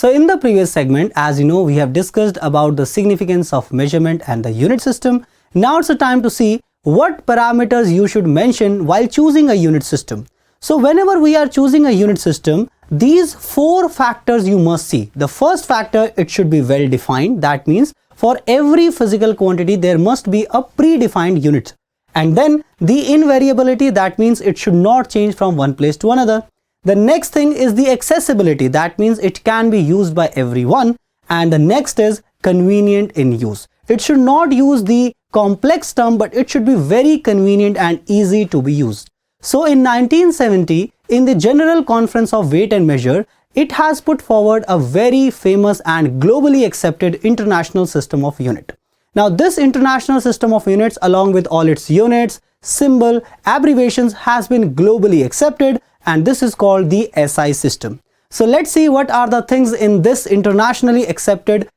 So in the previous segment, as you know, we have discussed about the significance of measurement and the unit system. Now it's a time to see what parameters you should mention while choosing a unit system. So whenever we are choosing a unit system, these 4 factors you must see. The first factor, it should be well defined. That means for every physical quantity, there must be a predefined unit. And then the invariability, that means it should not change from one place to another. The next thing is the accessibility. That means it can be used by everyone. And the next is convenient in use. It should not use the complex term, but it should be very convenient and easy to be used. So in 1970, in the General Conference of Weight and Measure, it has put forward a very famous and globally accepted international system of unit. Now this international system of units, along with all its units, symbol, abbreviations, has been globally accepted, and this is called the SI system. So let's see what are the things in this internationally accepted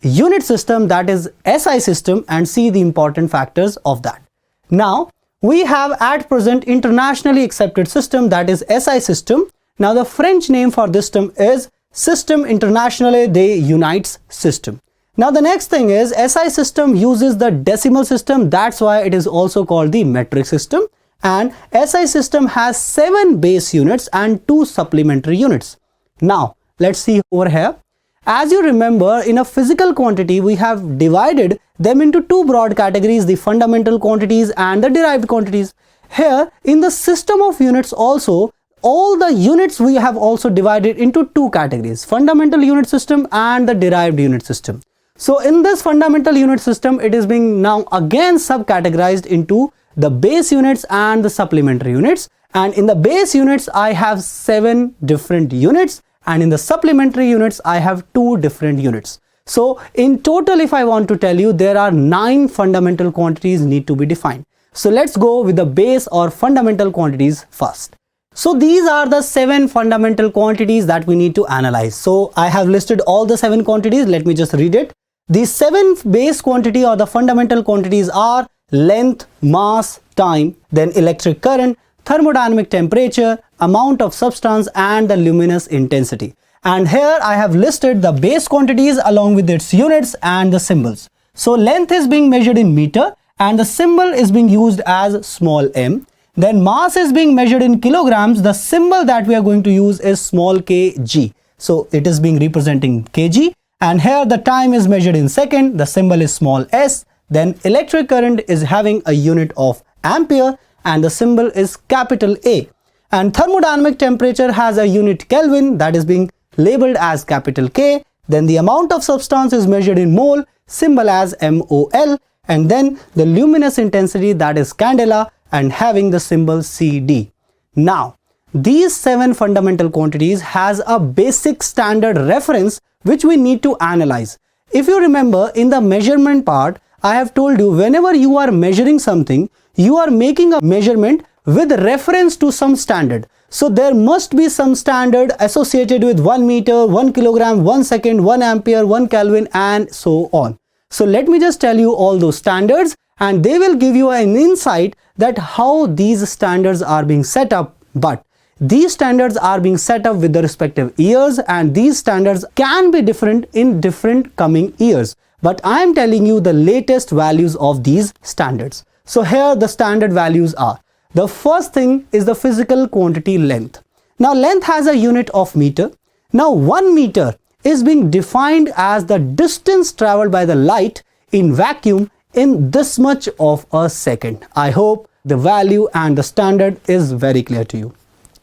unit system, that is SI system, and see the important factors of that. Now we have at present internationally accepted system, that is SI system. Now the French name for this system is Système International des Unités system. Now the next thing is SI system uses the decimal system, that's why it is also called the metric system. And SI system has 7 base units and 2 supplementary units. Now let's see over here. As you remember, in a physical quantity, we have divided them into 2 broad categories, the fundamental quantities and the derived quantities. Here in the system of units also, all the units we have also divided into 2 categories, fundamental unit system and the derived unit system. So in this fundamental unit system, it is being now again subcategorized into the base units and the supplementary units. And in the base units, I have 7 different units, and in the supplementary units, I have 2 different units. So in total, if I want to tell you, there are 9 fundamental quantities need to be defined. So let's go with the base or fundamental quantities first. So these are the 7 fundamental quantities that we need to analyze. So I have listed all the 7 quantities. Let me just read it. These 7 base quantity or the fundamental quantities are length, mass, time, then electric current, thermodynamic temperature, amount of substance, and the luminous intensity. And here I have listed the base quantities along with its units and the symbols. So length is being measured in meter and the symbol is being used as small m. Then mass is being measured in kilograms. The symbol that we are going to use is small kg. So it is being representing kg. And here the time is measured in second. The symbol is small s. Then electric current is having a unit of ampere and the symbol is capital A. And thermodynamic temperature has a unit Kelvin, that is being labeled as capital K. Then the amount of substance is measured in mole, symbol as MOL. And then the luminous intensity, that is candela, and having the symbol CD. Now these 7 fundamental quantities has a basic standard reference which we need to analyze. If you remember, in the measurement part, I have told you whenever you are measuring something, you are making a measurement with reference to some standard. So there must be some standard associated with 1 meter, 1 kilogram, 1 second, 1 ampere, 1 Kelvin, and so on. So let me just tell you all those standards, and they will give you an insight that how these standards are being set up. But these standards are being set up with the respective years, and these standards can be different in different coming years. But I am telling you the latest values of these standards. So here the standard values are. The first thing is the physical quantity length. Now length has a unit of meter. Now 1 meter is being defined as the distance traveled by the light in vacuum in this much of a second. I hope the value and the standard is very clear to you.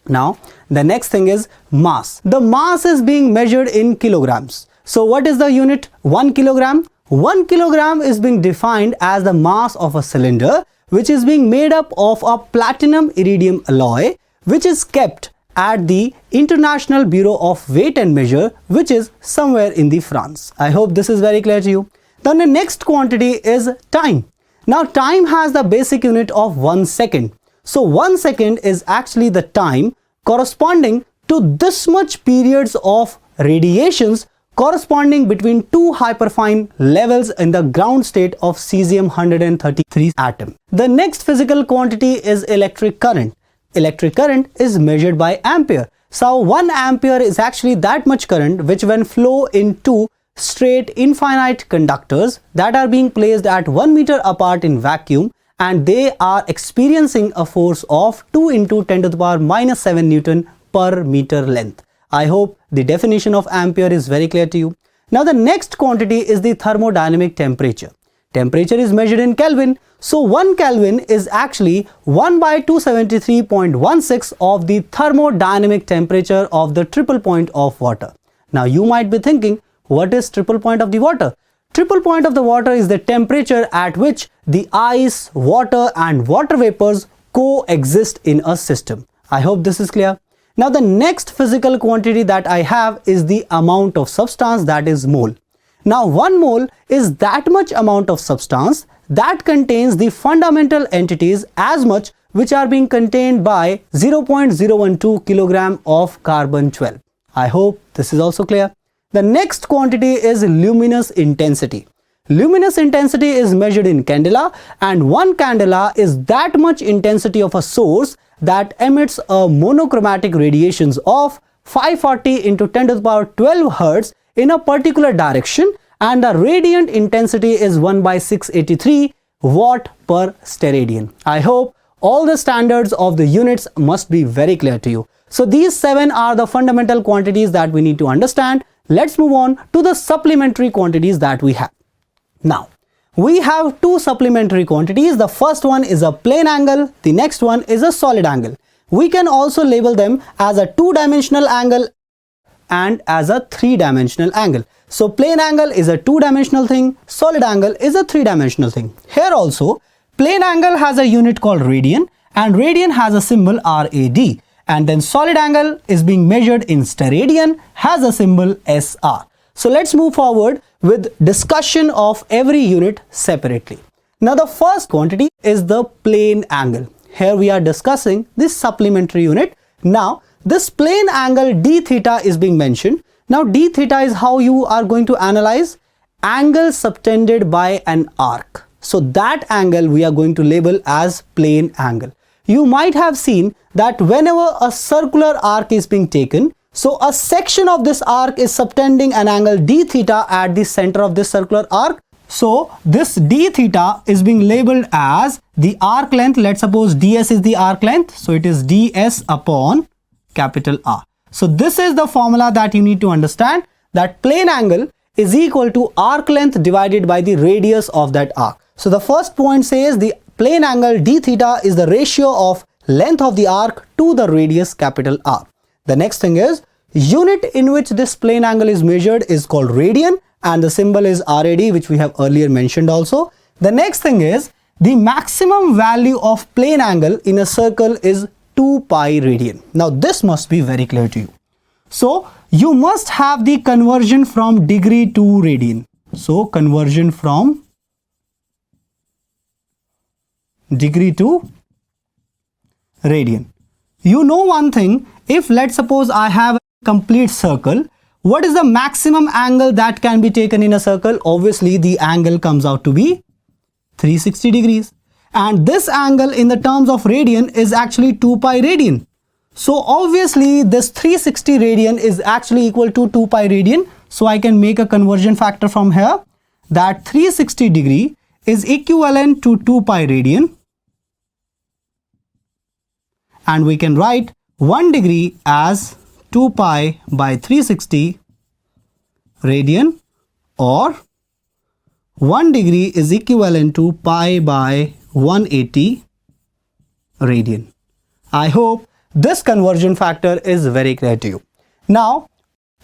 Now the next thing is mass. The mass is being measured in kilograms. So what is the unit? 1 kilogram. 1 kilogram is being defined as the mass of a cylinder which is being made up of a platinum iridium alloy, which is kept at the International Bureau of Weight and Measure, which is somewhere in the France. I hope this is very clear to you. Then the next quantity is time. Now time has the basic unit of 1 second. So 1 second is actually the time corresponding to this much periods of radiations corresponding between 2 hyperfine levels in the ground state of cesium-133 atom. The next physical quantity is electric current. Electric current is measured by ampere. So 1 ampere is actually that much current which when flow in two straight infinite conductors that are being placed at 1 meter apart in vacuum, and they are experiencing a force of 2 into 10 to the power minus 7 Newton per meter length. I hope the definition of ampere is very clear to you. Now the next quantity is the thermodynamic temperature. Temperature is measured in Kelvin. So 1 Kelvin is actually 1 by 273.16 of the thermodynamic temperature of the triple point of water. Now you might be thinking, what is triple point of the water? Triple point of the water is the temperature at which the ice, water and water vapors coexist in a system. I hope this is clear. Now the next physical quantity that I have is the amount of substance, that is mole. Now 1 mole is that much amount of substance that contains the fundamental entities as much which are being contained by 0.012 kilogram of carbon 12. I hope this is also clear. The next quantity is luminous intensity. Luminous intensity is measured in candela, and 1 candela is that much intensity of a source that emits a monochromatic radiations of 540 into 10 to the power 12 hertz in a particular direction, and the radiant intensity is 1 by 683 watt per steradian. I hope all the standards of the units must be very clear to you. So these 7 are the fundamental quantities that we need to understand. Let's move on to the supplementary quantities that we have. Now, we have 2 supplementary quantities. The first one is a plane angle. The next one is a solid angle. We can also label them as a 2-dimensional angle and as a 3-dimensional angle. So plane angle is a 2-dimensional thing. Solid angle is a 3-dimensional thing. Here also, plane angle has a unit called radian, and radian has a symbol RAD. And then solid angle is being measured in steradian, has a symbol SR. So let's move forward with discussion of every unit separately. Now the first quantity is the plane angle. Here we are discussing this supplementary unit. Now this plane angle d theta is being mentioned. Now d theta is how you are going to analyze angle subtended by an arc. So that angle we are going to label as plane angle. You might have seen that whenever a circular arc is being taken, so a section of this arc is subtending an angle d theta at the center of this circular arc. So this d theta is being labeled as the arc length. Let's suppose ds is the arc length. So it is ds upon capital R. So this is the formula that you need to understand, that plane angle is equal to arc length divided by the radius of that arc. So the first point says the plane angle d theta is the ratio of length of the arc to the radius capital R. The next thing is unit in which this plane angle is measured is called radian, and the symbol is RAD, which we have earlier mentioned also. The next thing is the maximum value of plane angle in a circle is 2 pi radian. Now this must be very clear to you. So you must have the conversion from degree to radian. So conversion from degree to radian. You know one thing, if let's suppose I have a complete circle, what is the maximum angle that can be taken in a circle? Obviously the angle comes out to be 360 degrees, and this angle in the terms of radian is actually 2 pi radian. So obviously this 360 radian is actually equal to 2 pi radian. So I can make a conversion factor from here, that 360 degree is equivalent to 2 pi radian, and we can write 1 degree as 2 pi by 360 radian, or 1 degree is equivalent to pi by 180 radian. I hope this conversion factor is very clear to you. Now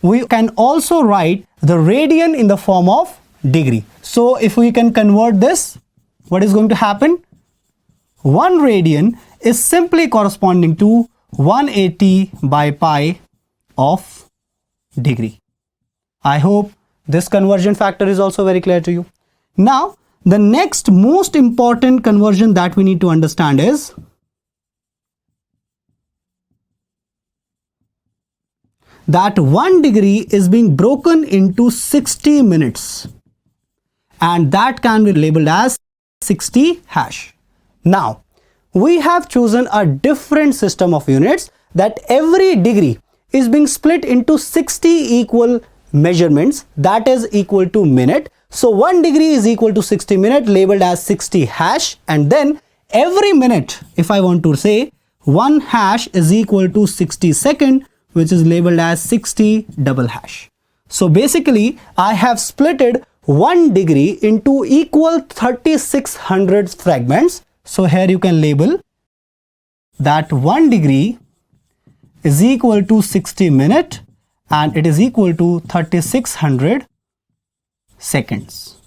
we can also write the radian in the form of degree. So if we can convert this, what is going to happen? 1 radian is simply corresponding to 180 by pi of degree. I hope this conversion factor is also very clear to you. Now the next most important conversion that we need to understand is that 1 degree is being broken into 60 minutes, and that can be labeled as 60 hash. Now we have chosen a different system of units, that every degree is being split into 60 equal measurements, that is equal to minute. So 1 degree is equal to 60 minute, labeled as 60 hash, and then every minute, if I want to say, 1 hash is equal to 60 second, which is labeled as 60 double hash. So basically I have splitted 1 degree into equal 3600 fragments. So here you can label that 1 degree is equal to 60 minute and it is equal to 3600 seconds.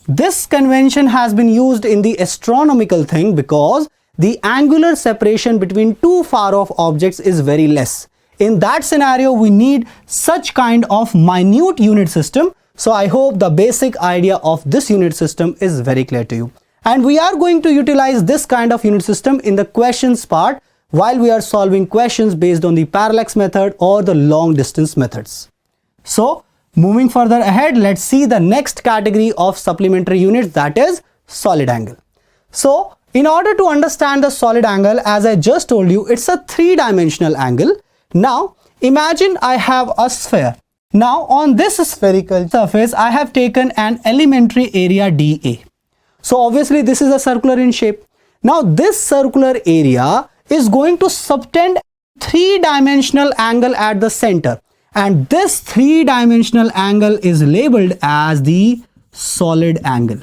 This convention has been used in the astronomical thing because the angular separation between two far off objects is very less. In that scenario, we need such kind of minute unit system. So I hope the basic idea of this unit system is very clear to you. And we are going to utilize this kind of unit system in the questions part while we are solving questions based on the parallax method or the long distance methods. So moving further ahead, let's see the next category of supplementary units, that is solid angle. So in order to understand the solid angle, as I just told you, it's a three-dimensional angle. Now imagine I have a sphere. Now on this spherical surface, I have taken an elementary area dA. So obviously this is a circular in shape. Now this circular area is going to subtend three-dimensional angle at the center, and this three-dimensional angle is labeled as the solid angle.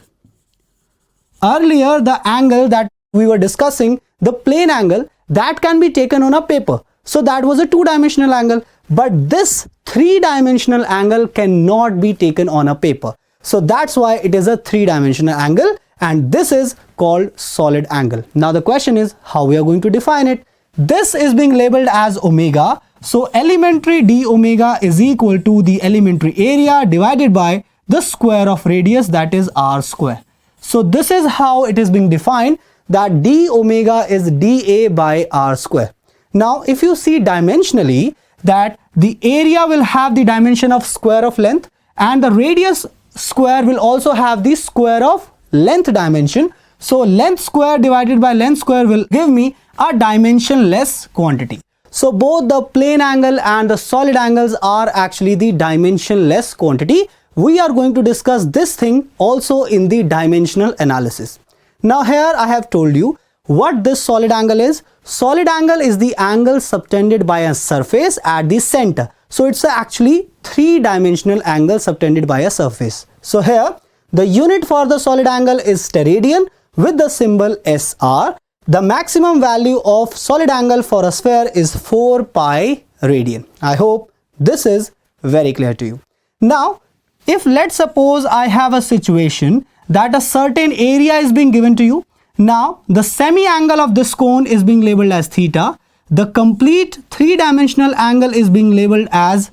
Earlier, the angle that we were discussing, the plane angle, that can be taken on a paper. So that was a two-dimensional angle, but this three-dimensional angle cannot be taken on a paper. So that's why it is a three-dimensional angle, and this is called solid angle. Now the question is how we are going to define it. This is being labeled as omega. So elementary d omega is equal to the elementary area divided by the square of radius, that is r square. So this is how it is being defined, that d omega is dA by r square. Now if you see dimensionally, that the area will have the dimension of square of length and the radius square will also have the square of length dimension. So length square divided by length square will give me a dimensionless quantity. So both the plane angle and the solid angles are actually the dimensionless quantity. We are going to discuss this thing also in the dimensional analysis. Now here I have told you what this solid angle is. Solid angle is the angle subtended by a surface at the center. So it's actually three-dimensional angle subtended by a surface. So here the unit for the solid angle is steradian with the symbol SR. The maximum value of solid angle for a sphere is 4 pi radian. I hope this is very clear to you. Now, if let's suppose I have a situation that a certain area is being given to you. Now, the semi-angle of this cone is being labeled as theta. The complete three-dimensional angle is being labeled as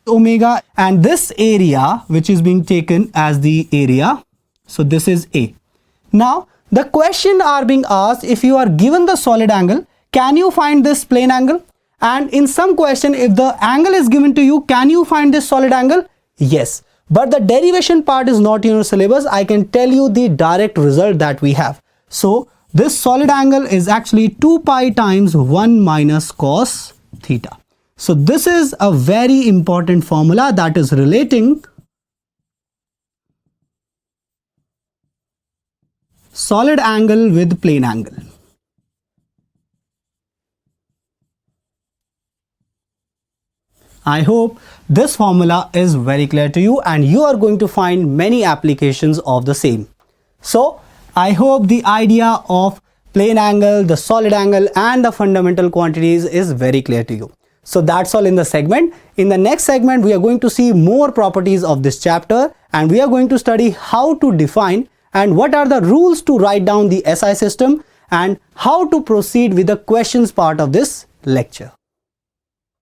omega, and this area which is being taken as the area, so this is A. Now the question are being asked, if you are given the solid angle, can you find this plane angle? And in some question, if the angle is given to you, can you find this solid angle? Yes, but the derivation part is not in your syllabus. I can tell you the direct result that we have. So this solid angle is actually 2 pi times 1 minus cos theta. So this is a very important formula that is relating solid angle with plane angle. I hope this formula is very clear to you and you are going to find many applications of the same. So I hope the idea of plane angle, the solid angle and the fundamental quantities is very clear to you. So that's all in the segment. In the next segment, we are going to see more properties of this chapter and we are going to study how to define and what are the rules to write down the SI system and how to proceed with the questions part of this lecture.